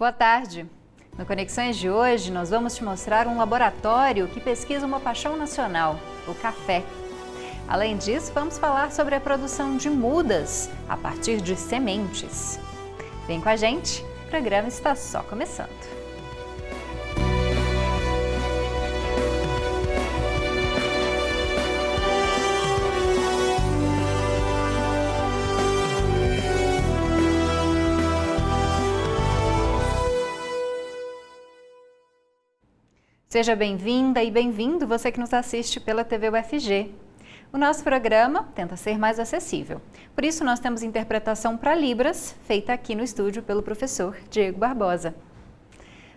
Boa tarde! No Conexões de hoje, nós vamos te mostrar um laboratório que pesquisa uma paixão nacional, o café. Além disso, vamos falar sobre a produção de mudas a partir de sementes. Vem com a gente, o programa está só começando. Seja bem-vinda e bem-vindo você que nos assiste pela TV UFG. O nosso programa tenta ser mais acessível. Por isso, nós temos interpretação para Libras, feita aqui no estúdio pelo professor Diego Barbosa.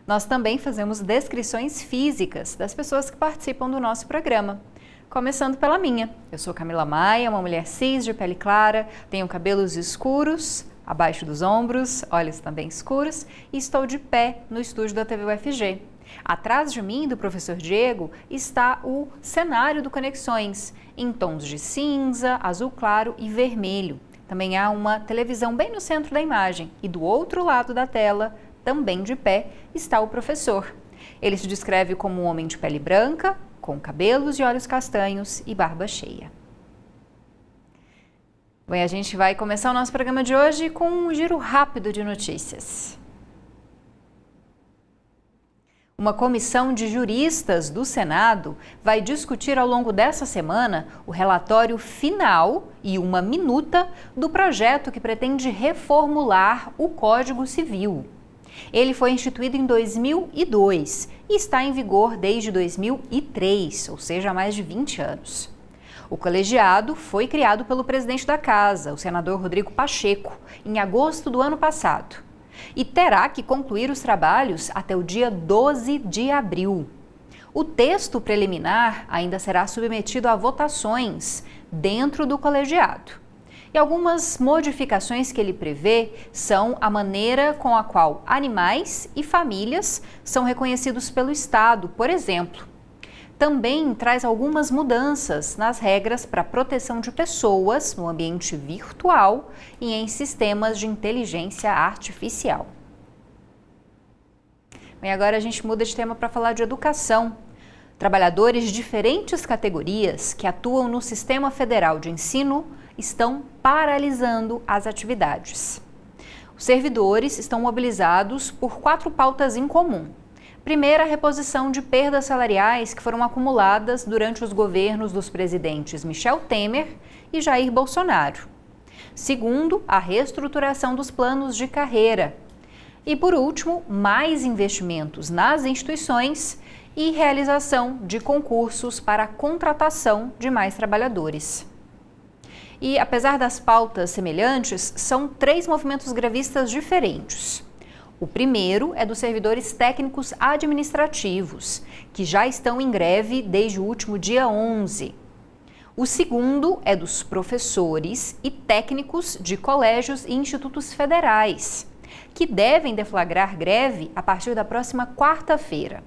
Nós também fazemos descrições físicas das pessoas que participam do nosso programa. Começando pela minha. Eu sou Camila Maia, uma mulher cis de pele clara, tenho cabelos escuros, abaixo dos ombros, olhos também escuros, e estou de pé no estúdio da TV UFG. Atrás de mim, do professor Diego, está o cenário do Conexões, em tons de cinza, azul claro e vermelho. Também há uma televisão bem no centro da imagem e do outro lado da tela, também de pé, está o professor. Ele se descreve como um homem de pele branca, com cabelos e olhos castanhos e barba cheia. Bem, a gente vai começar o nosso programa de hoje com um giro rápido de notícias. Uma comissão de juristas do Senado vai discutir ao longo dessa semana o relatório final e uma minuta do projeto que pretende reformular o Código Civil. Ele foi instituído em 2002 e está em vigor desde 2003, ou seja, há mais de 20 anos. O colegiado foi criado pelo presidente da Casa, o senador Rodrigo Pacheco, em agosto do ano passado. E terá que concluir os trabalhos até o dia 12 de abril. O texto preliminar ainda será submetido a votações dentro do colegiado. E algumas modificações que ele prevê são a maneira com a qual animais e famílias são reconhecidos pelo Estado, por exemplo. Também traz algumas mudanças nas regras para a proteção de pessoas no ambiente virtual e em sistemas de inteligência artificial. E agora a gente muda de tema para falar de educação. Trabalhadores de diferentes categorias que atuam no Sistema Federal de Ensino estão paralisando as atividades. Os servidores estão mobilizados por 4 pautas em comum. Primeira, a reposição de perdas salariais que foram acumuladas durante os governos dos presidentes Michel Temer e Jair Bolsonaro. Segundo, a reestruturação dos planos de carreira. E, por último, mais investimentos nas instituições e realização de concursos para a contratação de mais trabalhadores. E, apesar das pautas semelhantes, são 3 movimentos grevistas diferentes. O primeiro é dos servidores técnicos administrativos, que já estão em greve desde o último dia 11. O segundo é dos professores e técnicos de colégios e institutos federais, que devem deflagrar greve a partir da próxima quarta-feira.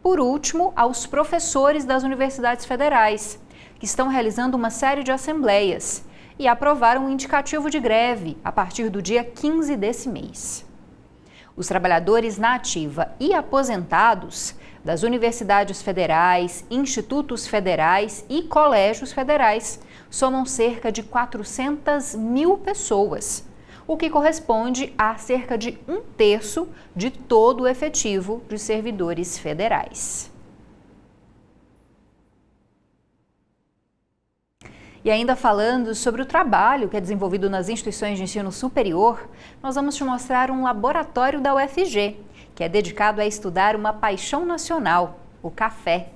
Por último, aos professores das universidades federais, que estão realizando uma série de assembleias e aprovaram um indicativo de greve a partir do dia 15 desse mês. Os trabalhadores na ativa e aposentados das universidades federais, institutos federais e colégios federais somam cerca de 400 mil pessoas, o que corresponde a cerca de 1/3 de todo o efetivo de servidores federais. E ainda falando sobre o trabalho que é desenvolvido nas instituições de ensino superior, nós vamos te mostrar um laboratório da UFG, que é dedicado a estudar uma paixão nacional, o café.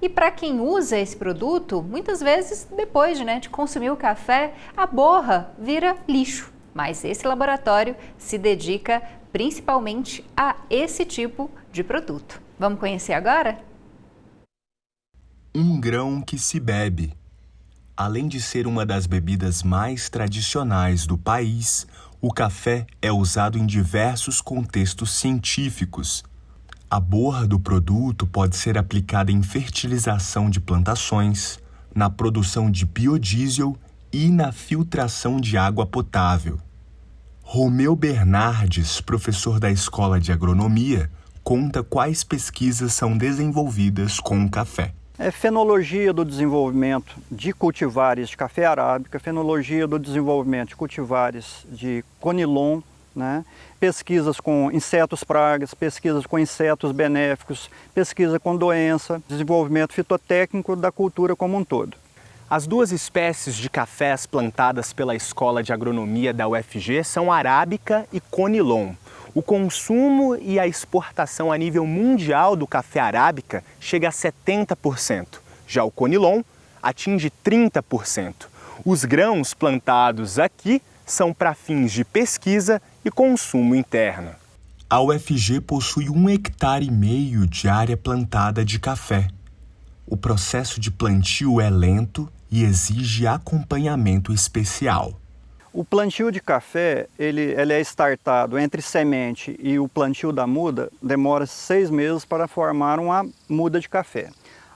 E para quem usa esse produto, muitas vezes, depois de consumir o café, a borra vira lixo. Mas esse laboratório se dedica principalmente a esse tipo de produto. Vamos conhecer agora? Um grão que se bebe. Além de ser uma das bebidas mais tradicionais do país, o café é usado em diversos contextos científicos. A borra do produto pode ser aplicada em fertilização de plantações, na produção de biodiesel e na filtração de água potável. Romeu Bernardes, professor da Escola de Agronomia, conta quais pesquisas são desenvolvidas com o café. Fenologia do desenvolvimento de cultivares de café arábica, fenologia do desenvolvimento de cultivares de conilon, né? Pesquisas com insetos pragas, pesquisas com insetos benéficos, pesquisa com doença, desenvolvimento fitotécnico da cultura como um todo. As duas espécies de cafés plantadas pela Escola de Agronomia da UFG são arábica e conilon. O consumo e a exportação a nível mundial do café arábica chega a 70%. Já o conilon atinge 30%. Os grãos plantados aqui são para fins de pesquisa e consumo interno. A UFG possui 1,5 hectares de área plantada de café. O processo de plantio é lento e exige acompanhamento especial. O plantio de café, ele é startado entre semente e o plantio da muda, demora 6 meses para formar uma muda de café.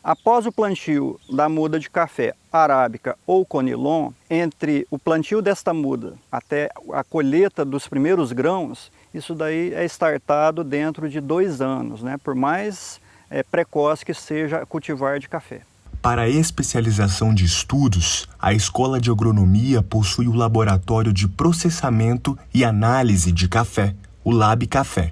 Após o plantio da muda de café arábica ou conilon, entre o plantio desta muda até a colheita dos primeiros grãos, isso daí é startado dentro de 2 anos, né? Por mais precoce que seja cultivar de café. Para a especialização de estudos, a Escola de Agronomia possui o Laboratório de Processamento e Análise de Café, o Lab Café.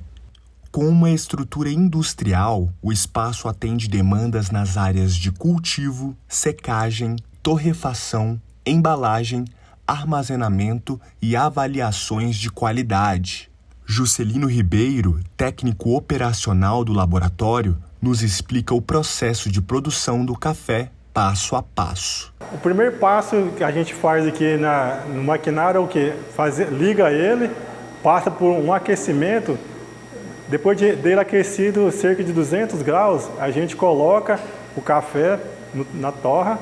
Com uma estrutura industrial, o espaço atende demandas nas áreas de cultivo, secagem, torrefação, embalagem, armazenamento e avaliações de qualidade. Juscelino Ribeiro, técnico operacional do laboratório, nos explica o processo de produção do café passo a passo. O primeiro passo que a gente faz aqui no maquinário é o quê? Liga ele, passa por um aquecimento. Depois dele aquecido cerca de 200 graus, a gente coloca o café na torra,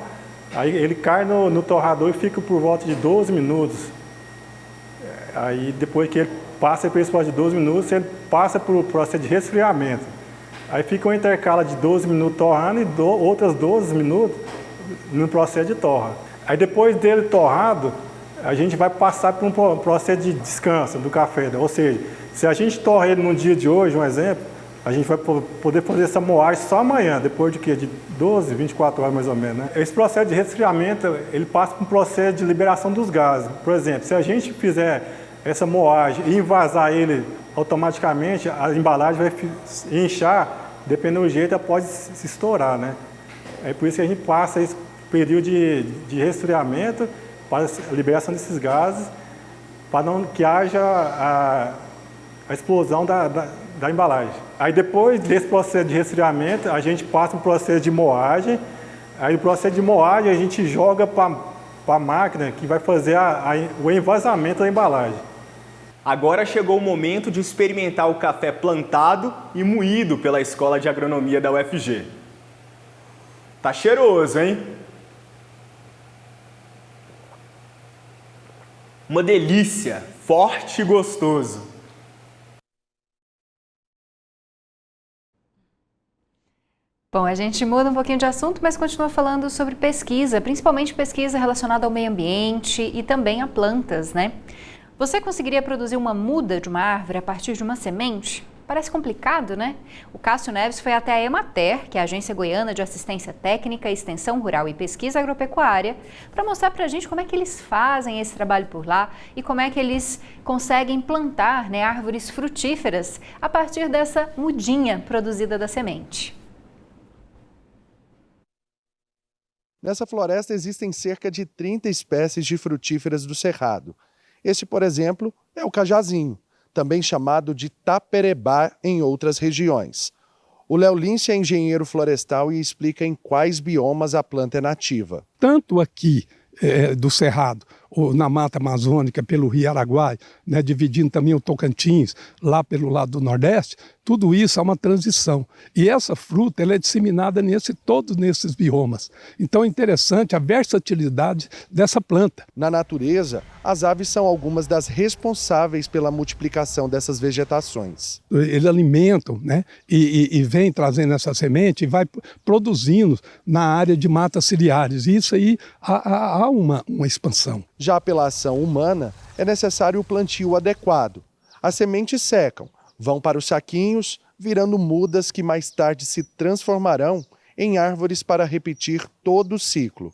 aí ele cai no torrador e fica por volta de 12 minutos. Aí depois que ele passa por esse processo de 12 minutos, ele passa por processo de resfriamento. Aí fica um intercala de 12 minutos torrando e outras 12 minutos no processo de torra. Aí depois dele torrado, a gente vai passar por um processo de descanso do café. Ou seja, se a gente torra ele no dia de hoje, um exemplo, a gente vai poder fazer essa moagem só amanhã, depois de quê? De 12, 24 horas mais ou menos, né? Esse processo de resfriamento, ele passa por um processo de liberação dos gases. Por exemplo, se a gente fizer essa moagem e envasar ele automaticamente, a embalagem vai inchar, dependendo do jeito, ela pode se estourar, né? É por isso que a gente passa esse período de resfriamento para a liberação desses gases, para não que haja a explosão da embalagem. Aí depois desse processo de resfriamento, a gente passa para o processo de moagem. Aí o processo de moagem a gente joga para a máquina que vai fazer o envasamento da embalagem. Agora chegou o momento de experimentar o café plantado e moído pela Escola de Agronomia da UFG. Tá cheiroso, hein? Uma delícia, forte e gostoso. Bom, a gente muda um pouquinho de assunto, mas continua falando sobre pesquisa, principalmente pesquisa relacionada ao meio ambiente e também a plantas, né? Você conseguiria produzir uma muda de uma árvore a partir de uma semente? Parece complicado, né? O Cássio Neves foi até a Emater, que é a Agência Goiana de Assistência Técnica, Extensão Rural e Pesquisa Agropecuária, para mostrar para a gente como é que eles fazem esse trabalho por lá e como é que eles conseguem plantar, né, árvores frutíferas a partir dessa mudinha produzida da semente. Nessa floresta existem cerca de 30 espécies de frutíferas do cerrado. Este, por exemplo, é o cajazinho, também chamado de taperebá em outras regiões. O Léo Lince é engenheiro florestal e explica em quais biomas a planta é nativa. Tanto aqui do Cerrado, ou na Mata Amazônica, pelo Rio Araguaia, né, dividindo também o Tocantins, lá pelo lado do Nordeste, tudo isso é uma transição. E essa fruta ela é disseminada todos nesses biomas. Então é interessante a versatilidade dessa planta. Na natureza, as aves são algumas das responsáveis pela multiplicação dessas vegetações. Eles alimentam, né, e vem trazendo essa semente e vai produzindo na área de matas ciliares. E isso aí há uma expansão. Já pela ação humana, é necessário o plantio adequado. As sementes secam, vão para os saquinhos, virando mudas que mais tarde se transformarão em árvores para repetir todo o ciclo.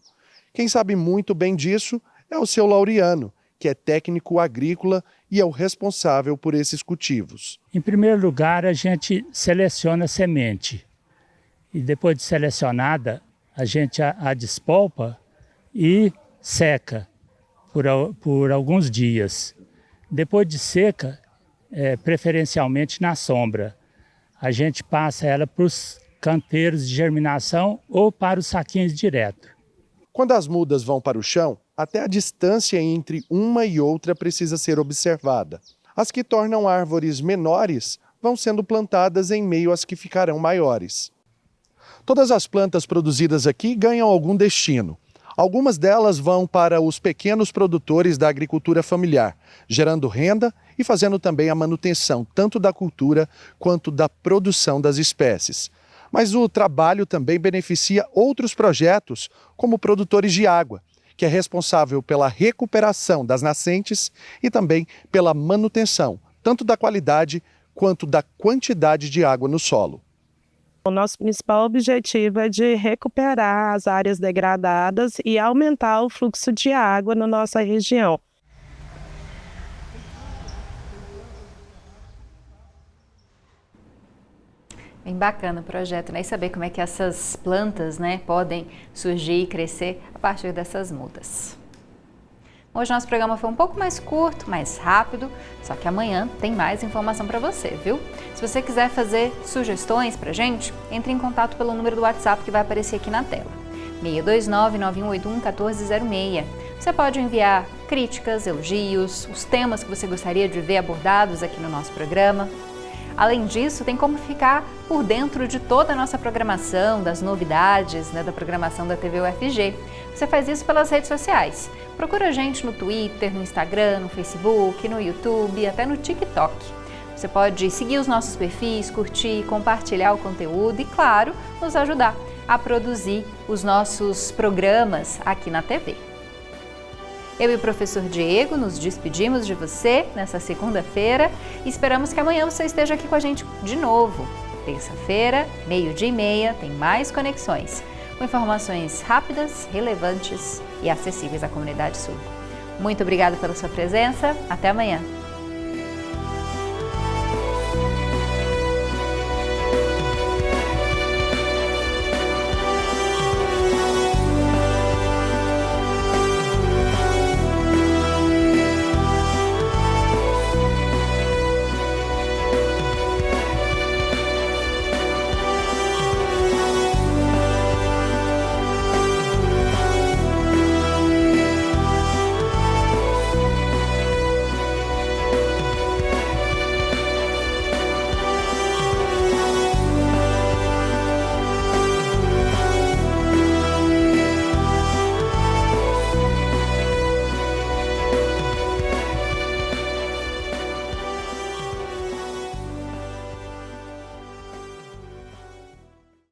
Quem sabe muito bem disso é o seu Laureano, que é técnico agrícola e é o responsável por esses cultivos. Em primeiro lugar, a gente seleciona a semente. E depois de selecionada, a gente a despolpa e seca por alguns dias. Depois de seca, preferencialmente na sombra, a gente passa ela para os canteiros de germinação ou para os saquinhos direto. Quando as mudas vão para o chão, até a distância entre uma e outra precisa ser observada. As que tornam árvores menores vão sendo plantadas em meio às que ficarão maiores. Todas as plantas produzidas aqui ganham algum destino. Algumas delas vão para os pequenos produtores da agricultura familiar, gerando renda e fazendo também a manutenção tanto da cultura quanto da produção das espécies. Mas o trabalho também beneficia outros projetos, como produtores de água, que é responsável pela recuperação das nascentes e também pela manutenção, tanto da qualidade quanto da quantidade de água no solo. O nosso principal objetivo é de recuperar as áreas degradadas e aumentar o fluxo de água na nossa região. Bem bacana o projeto, né? E saber como é que essas plantas, né, podem surgir e crescer a partir dessas mudas. Hoje nosso programa foi um pouco mais curto, mais rápido, só que amanhã tem mais informação para você, viu? Se você quiser fazer sugestões pra gente, entre em contato pelo número do WhatsApp que vai aparecer aqui na tela. 629-9181-1406. Você pode enviar críticas, elogios, os temas que você gostaria de ver abordados aqui no nosso programa. Além disso, tem como ficar por dentro de toda a nossa programação, das novidades, né, da programação da TV UFG. Você faz isso pelas redes sociais. Procura a gente no Twitter, no Instagram, no Facebook, no YouTube, até no TikTok. Você pode seguir os nossos perfis, curtir, compartilhar o conteúdo e, claro, nos ajudar a produzir os nossos programas aqui na TV. Eu e o professor Diego nos despedimos de você nessa segunda-feira e esperamos que amanhã você esteja aqui com a gente de novo. Terça-feira, 12h30, tem mais conexões, com informações rápidas, relevantes e acessíveis à comunidade surda. Muito obrigada pela sua presença, até amanhã!